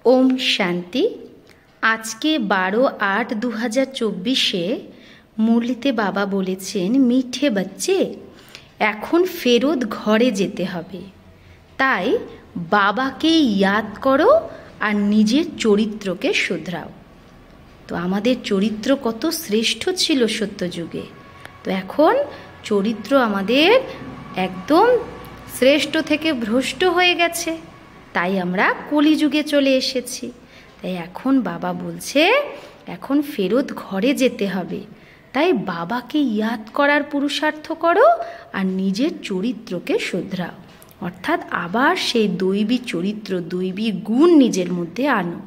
ओम शांति। आज के 12/8/2024 মুরলিতে বাবা বলেছেন, মিঠে বাচ্চে এখন ফেরত ঘরে যেতে হবে, তাই বাবাকে ইয়াদ করো আর নিজের চরিত্রকে শুধরাও। তো আমাদের চরিত্র কত শ্রেষ্ঠ ছিল সত্যযুগে, তো এখন চরিত্র আমাদের একদম শ্রেষ্ঠ থেকে ভ্রষ্ট হয়ে গেছে, তাই আমরা কলিযুগে চলে এসেছি। তাই এখন বাবা বলছে এখন ফেরত ঘরে যেতে হবে, তাই বাবাকে ইয়াদ করার পুরুষার্থ করো আর নিজের চরিত্রকে শুধরাও, অর্থাৎ আবার সেই দৈবী চরিত্র, দৈবী গুণ নিজের মধ্যে আনো।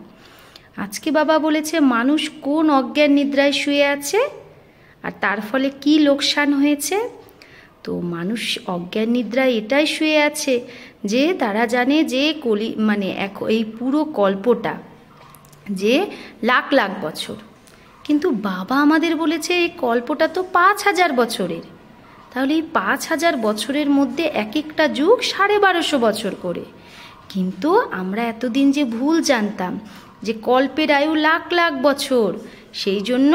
আজকে বাবা বলেছে মানুষ কোন অজ্ঞান নিদ্রায় শুয়ে আছে আর তার ফলে কি লোকসান হয়েছে। তো মানুষ অজ্ঞান নিদ্রায় এটাই শুয়ে আছে যে তারা জানে যে এই পুরো কল্পটা যে লাখ লাখ বছর, কিন্তু বাবা আমাদের বলেছে এই কল্পটা তো 5000 বছরের, তাহলে এই 5000 বছরের মধ্যে এক একটা যুগ 1250 বছর করে। কিন্তু আমরা এতদিন যে ভুল জানতাম যে কল্পের আয়ু লাখ লাখ বছর, সেই জন্য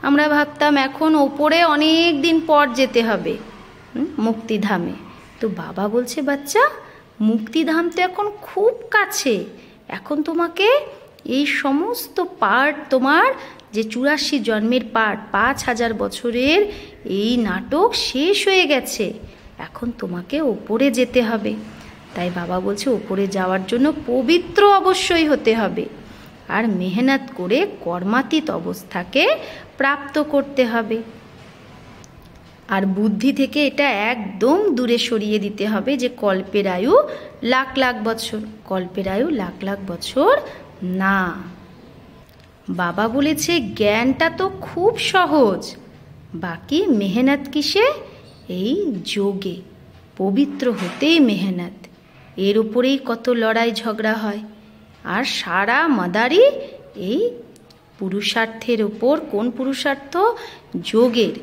আমরা ভাবতাম এখন ওপরে অনেক দিন পর যেতে হবে মুক্তিধামে। তো বাবা বলছে বাচ্চা, মুক্তিধাম তো এখন খুব কাছে, এখন তোমাকে এই সমস্ত পার্ট, তোমার যে 84 জন্মের পার্ট, 5000 বছরের এই নাটক শেষ হয়ে গেছে, এখন তোমাকে ওপরে যেতে হবে। তাই বাবা বলছে ওপরে যাওয়ার জন্য পবিত্র অবশ্যই হতে হবে আর মেহনত করে কর্মাতীত অবস্থাকে প্রাপ্ত করতে হবে। আর বুদ্ধি থেকে এটা একদম দূরে সরিয়ে দিতে হবে যে কল্পের আয়ু লাখ লাখ বছর, কল্পের আয়ু লাখ লাখ বছর না। বাবা বলেছে জ্ঞানটা তো খুব সহজ, বাকি মেহনত কিসে? এই যোগে, পবিত্র হতেই মেহনত, এর উপরেই কত লড়াই ঝগড়া হয়। আর সারা মাদারি এই পুরুষার্থের ওপর। কোন পুরুষার্থ? যোগের,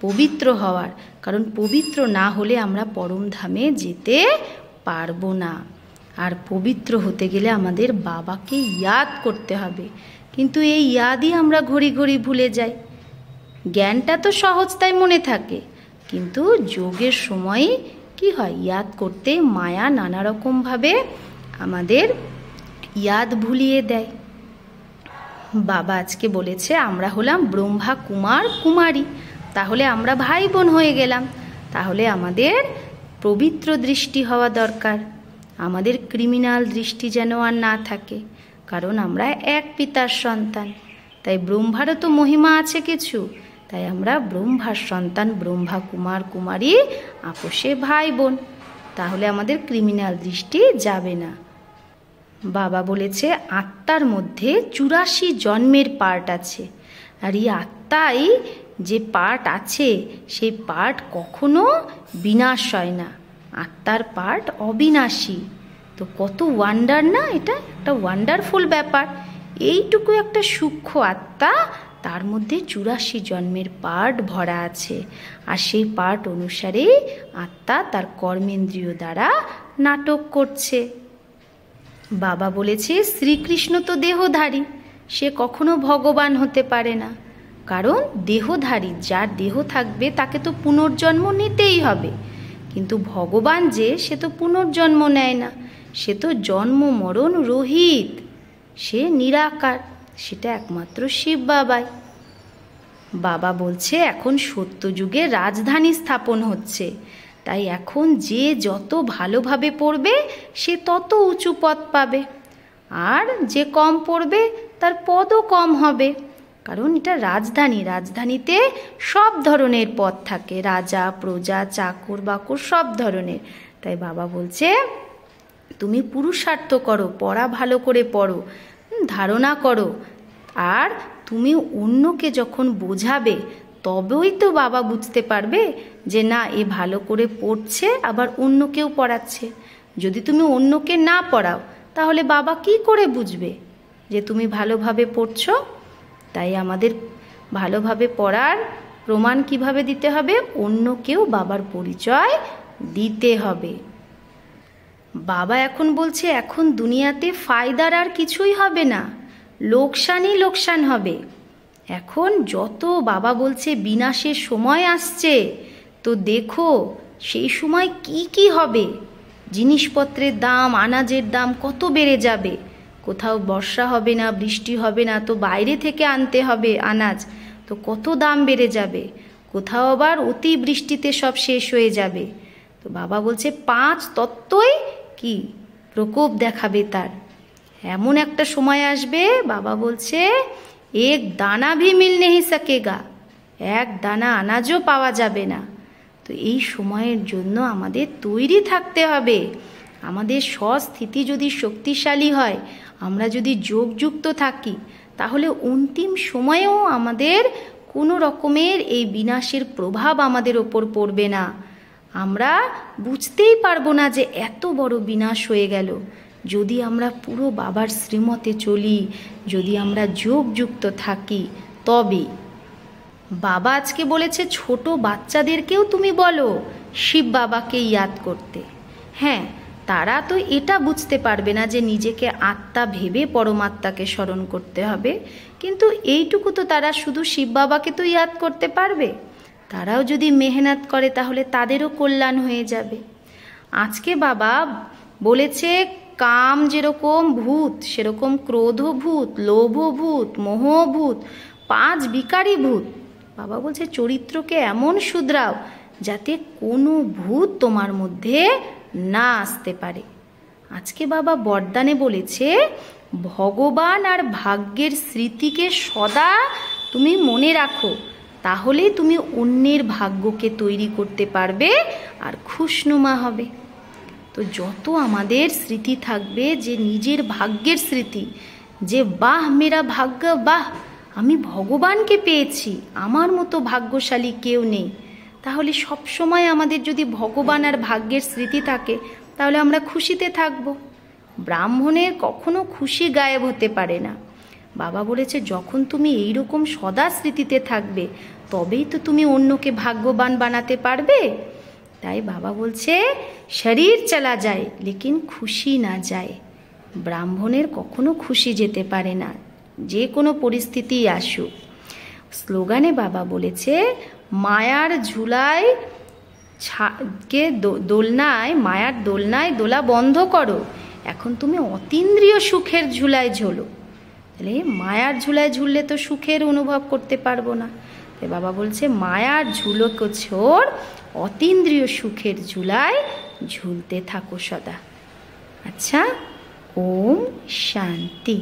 পবিত্র হওয়ার, কারণ পবিত্র না হলে আমরা পরম ধামে যেতে পারবো না। আর পবিত্র হতে গেলে আমাদের বাবাকে ইয়াদ করতে হবে, কিন্তু এই ইয়াদই আমরা ঘড়ি ঘড়ি ভুলে যাই। জ্ঞানটা তো সহজ তাই মনে থাকে, কিন্তু যোগের সময় কি হয়, ইয়াদ করতে মায়া নানা রকমভাবে আমাদের ইয়াদ ভুলিয়ে দেয়। বাবা আজকে বলেছে আমরা হলাম ব্রহ্মা কুমার কুমারী, তাহলে আমরা ভাই বোন হয়ে গেলাম, তাহলে আমাদের পবিত্র দৃষ্টি হওয়া দরকার, আমাদের ক্রিমিনাল দৃষ্টি যেন আর না থাকে, কারণ আমরা এক পিতার সন্তান। তাই ব্রহ্মারও তো মহিমা আছে কিছু, তাই আমরা ব্রহ্মার সন্তান, ব্রহ্মা কুমার কুমারী আপোষে ভাই বোন, তাহলে আমাদের ক্রিমিনাল দৃষ্টি যাবে না। বাবা বলেছে আত্মার মধ্যে 84 জন্মের পার্ট আছে, আর এই আত্মাই যে পার্ট আছে সেই পার্ট কখনো বিনাশ হয় না, আত্মার পার্ট অবিনাশী। তো কত ওয়ান্ডার না, এটা একটা ওয়ান্ডারফুল ব্যাপার। এইটুকু একটা সূক্ষ্ম আত্মা, তার মধ্যে 84 জন্মের পার্ট ভরা আছে, আর সেই পার্ট অনুসারেই আত্মা তার কর্মেন্দ্রিয় দ্বারা নাটক করছে। বাবা বলেছে শ্রীকৃষ্ণ তো দেহধারী, সে কখনো ভগবান হতে পারে না, কারণ দেহধারী যার দেহ থাকবে তাকে তো পুনর্জন্ম নিতেই হবে, কিন্তু ভগবান যে সে তো পুনর্জন্ম নেয় না, সে তো জন্ম মরণ রহিত, সে নিরাকার, সেটা একমাত্র শিব বাবাই। বাবা বলছে এখন সত্যযুগে রাজধানী স্থাপন হচ্ছে, তাই এখন যে যত ভালোভাবে পড়বে সে তত উঁচু পদ পাবে, আর যে কম পড়বে তার পদও কম হবে, কারণ এটা রাজধানী, রাজধানীতে সব ধরনের পদ থাকে, রাজা প্রজা চাকর বাকর সব ধরনের। তাই বাবা বলছে তুমি পুরুষার্থ করো, পড়া ভালো করে পড়ো, ধারণা করো, আর তুমি অন্যকে যখন বোঝাবে তবেই তো বাবা বুঝতে পারবে যে না এ ভালো করে পড়ছে, আবার অন্যকেও পড়াচ্ছে। যদি তুমি অন্যকে না পড়াও তাহলে বাবা কি করে বুঝবে যে তুমি ভালোভাবে পড়ছো? তাই আমাদের ভালোভাবে পড়ার প্রমাণ কিভাবে দিতে হবে? অন্যকেও বাবার পরিচয় দিতে হবে। বাবা এখন বলছে এখন দুনিয়াতে ফায়দার আর কিছুই হবে না, লোকসানই লোকসান হবে। এখন যত বাবা বলছে বিনাশের সময় আসছে, তো দেখো সেই সময় কি কি হবে। জিনিসপত্রের দাম, আনাজের দাম কত বেড়ে যাবে। কোথাও বর্ষা হবে না, বৃষ্টি হবে না, তো বাইরে থেকে আনতে হবে আনাজ, তো কত দাম বেড়ে যাবে। কোথাও আবার অতিবৃষ্টিতে সব শেষ হয়ে যাবে। তো বাবা বলছে 5 তত্ত্বই কি প্রকোপ দেখাবে তার। এমন একটা সময় আসবে, বাবা বলছে এক দানা ভি মিল নেহি সকেগা, এক দানা আনাজও পাওয়া যাবে না। তো এই সময়ের জন্য আমাদের তৈরি থাকতে হবে। আমাদের স্বস্থিতি যদি শক্তিশালী হয়, আমরা যদি যোগযুক্ত থাকি, তাহলে অন্তিম সময়েও আমাদের কোনো রকমের এই বিনাশের প্রভাব আমাদের ওপর পড়বে না। আমরা বুঝতেই পারবো না যে এত বড় বিনাশ হয়ে গেল। যদি আমরা পুরো বাবার শ্রীমতে চলি, যদি আমরা যোগযুক্ত থাকি, তবে বাবা আজকে বলেছে ছোট বাচ্চাদেরকেও তুমি বলো শিব বাবাকে ইয়াদ করতে। হ্যাঁ, তারা তো এটা বুঝতে পারবে না যে নিজেকে আত্মা ভেবে পরমাত্মাকে স্মরণ করতে হবে, কিন্তু এইটুকু তো তারা শুধু শিব বাবাকে তো ইয়াদ করতে পারবে। তারাও যদি মেহনত করে তাহলে তাদেরও কল্যাণ হয়ে যাবে। আজকে বাবা বলেছে কাম যেরকম ভূত, সেরকম ক্রোধ ভূত, লোভ ভূত, মোহ ভূত, 5 বিকারী ভূত। বাবা বলছে চরিত্রকে এমন শুধরাও যাতে কোনো ভূত তোমার মধ্যে না আসতে পারে। আজকে বাবা বরদানে বলেছে ভগবান আর ভাগ্যের স্মৃতিকে সদা তুমি মনে রাখো, তাহলে তুমি অন্যের ভাগ্যকে তৈরি করতে পারবে আর খুশনুমা হবে। তো যত আমাদের স্মৃতি থাকবে যে নিজের ভাগ্যের স্মৃতি, যে বাহ মেরা ভাগ্য, বাহ আমি ভগবানকে পেয়েছি, আমার মতো ভাগ্যশালী কেউ নেই, তাহলে সব সময় আমাদের যদি ভগবান আর ভাগ্যের স্মৃতি থাকে, তাহলে আমরা খুশিতে থাকব। ব্রাহ্মণের কখনো খুশি গায়েব হতে পারে না। বাবা বলেছে যখন তুমি এইরকম সদা স্মৃতিতে থাকবে, তবেই তো তুমি অন্যকে ভাগ্যবান বানাতে পারবে। তাই বাবা বলছে শরীর চলা যায় লেকিন খুশি না যায়। ব্রাহ্মণের কখনো খুশি যেতে পারে না, যে কোনো পরিস্থিতি আসুক। স্লোগানে বাবা বলেছে মায়ার ঝুলায় দোলনায়, মায়ার দোলনায় দোলা বন্ধ করো, এখন তুমি অতীন্দ্রিয় সুখের ঝুলায় ঝোলো। তাহলে মায়ার ঝুলায় ঝুললে তো সুখের অনুভব করতে পারবো না। তাই বাবা বলছে মায়ার ঝুলোকে ছোড়, অতীন্দ্রিয় সুখের ঝুলায় ঝুলতে থাকো সদা। আচ্ছা, ওম শান্তি।